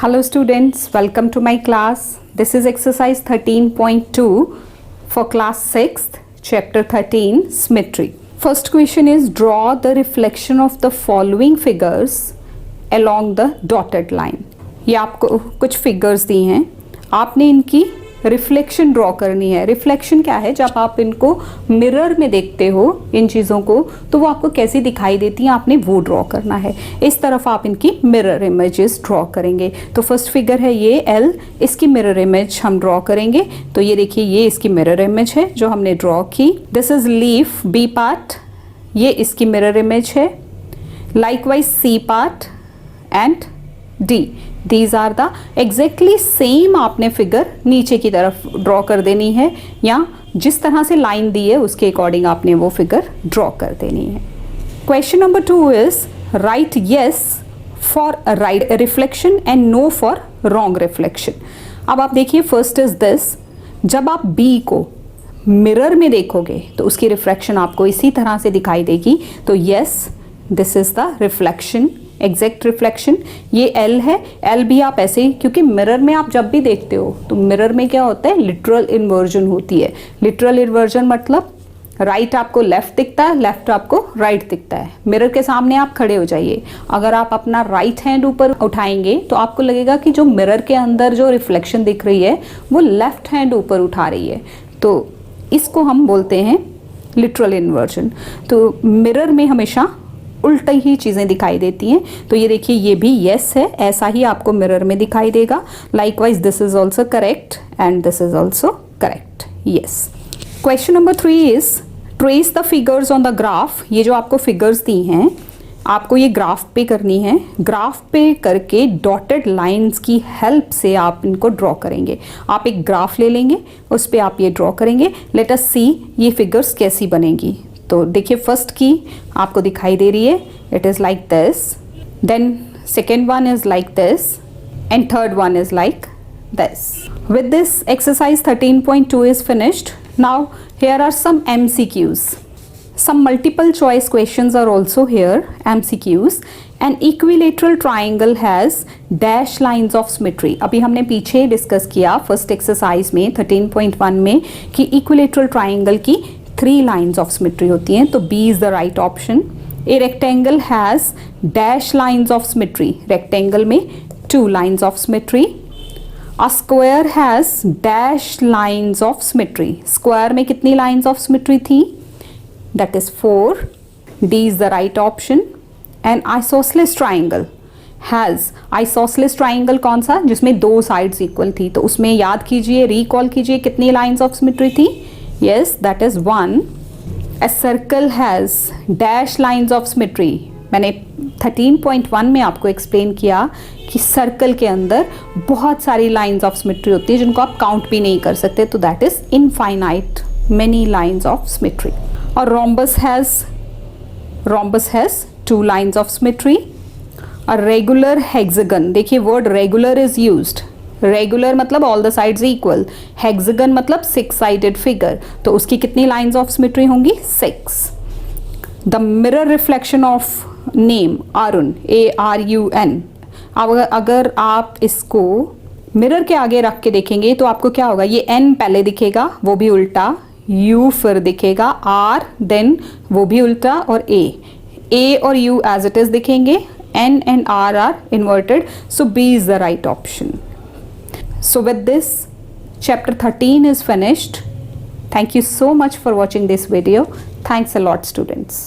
Hello students, welcome to my class. This is exercise 13.2 for class 6th, chapter 13, symmetry. First question is draw the reflection of the following figures along the dotted line. ये आपको कुछ figures दी हैं, आपने इनकी reflection draw करनी है. Reflection क्या है? जब आप इनको मिरर में देखते हो इन चीज़ों को तो वो आपको कैसी दिखाई देती हैं, आपने वो ड्रॉ करना है. इस तरफ आप इनकी मिरर इमेजेस ड्रॉ करेंगे. तो फर्स्ट फिगर है ये एल, इसकी मिरर इमेज हम ड्रॉ करेंगे. तो ये देखिए, ये इसकी मिरर इमेज है जो हमने ड्रॉ की. This is leaf B part, ये इसकी मिरर इमेज है. Likewise C part and D. These are the exactly same आपने फिगर नीचे की तरफ ड्रॉ कर देनी है, या जिस तरह से लाइन दी है उसके अकॉर्डिंग आपने वो फिगर ड्रॉ कर देनी है. Question number 2 is right yes for right reflection and no for wrong reflection. अब आप देखिए, फर्स्ट इज दिस, जब आप बी को मिरर में देखोगे तो उसकी रिफ्लेक्शन आपको इसी तरह से दिखाई देगी. तो yes, this is the reflection, exact reflection. ये एल है, एल भी आप ऐसे ही, क्योंकि मिरर में आप जब भी देखते हो तो मिरर में क्या होता है, लिटरल इन्वर्जन होती है. लिटरल इन्वर्जन मतलब राइट आपको लेफ्ट दिखता है, लेफ्ट आपको राइट दिखता है. मिरर के सामने आप खड़े हो जाइए, अगर आप अपना राइट हैंड ऊपर उठाएंगे तो आपको लगेगा कि जो मिरर के अंदर जो रिफ्लेक्शन दिख रही है वो लेफ्ट हैंड ऊपर उठा रही है. तो इसको हम बोलते हैं लिटरल इन्वर्जन. तो मिरर में हमेशा उल्टी ही चीज़ें दिखाई देती हैं. तो ये देखिए, ये भी येस है, ऐसा ही आपको मिरर में दिखाई देगा. Likewise this is also correct and this is also correct, yes. Question number 3 is trace the figures on the graph. ये जो आपको फिगर्स दी हैं आपको ये ग्राफ पे करनी है. ग्राफ पे करके डॉटेड लाइंस की हेल्प से आप इनको ड्रॉ करेंगे. आप एक ग्राफ ले लेंगे, उस पर आप ये ड्रॉ करेंगे. लेट अस सी ये फिगर्स कैसी बनेंगी. तो देखिए, फर्स्ट की आपको दिखाई दे रही है, it is like this. Then second one is like this and third one is like this. With this exercise 13.2 is finished. Now here are some MCQs. Some multiple choice questions are also here, MCQs. An equilateral triangle has dash lines of symmetry. अभी हमने पीछे discuss किया first exercise में 13.1 में कि equilateral triangle की 3 lines of symmetry होती हैं. तो B is the right option. A rectangle has dash lines of symmetry. Rectangle में 2 lines of symmetry. A square has dash lines of symmetry. Square में कितनी lines of symmetry थी? That is 4. D is the right option. An isosceles triangle has, isosceles triangle कौन सा? जिसमें 2 sides equal थी. तो उसमें याद कीजिए, recall कीजिए कितनी lines of symmetry थी? Yes, that is 1. A circle has dash lines of symmetry. मैंने 13.1 में आपको एक्सप्लेन किया कि सर्कल के अंदर बहुत सारी लाइंस ऑफ सिमेट्री होती है जिनको आप काउंट भी नहीं कर सकते. तो that is infinite many lines of symmetry. और rhombus has 2 lines of symmetry. और रेगुलर हेक्सागन, देखिए word regular is used. Regular मतलब all the sides equal, hexagon मतलब 6 साइडेड फिगर. तो उसकी कितनी लाइंस ऑफ सिमेट्री होंगी? 6. The mirror reflection of name Arun, ARUN. अगर आप इसको मिरर के आगे रख के देखेंगे तो आपको क्या होगा, ये N पहले दिखेगा, वो भी उल्टा, U फिर दिखेगा, R देन वो भी उल्टा, और A और U एज इट इज दिखेंगे, N and R are inverted. So B is the right option. So with this, chapter 13 is finished. Thank you so much for watching this video. Thanks a lot, students.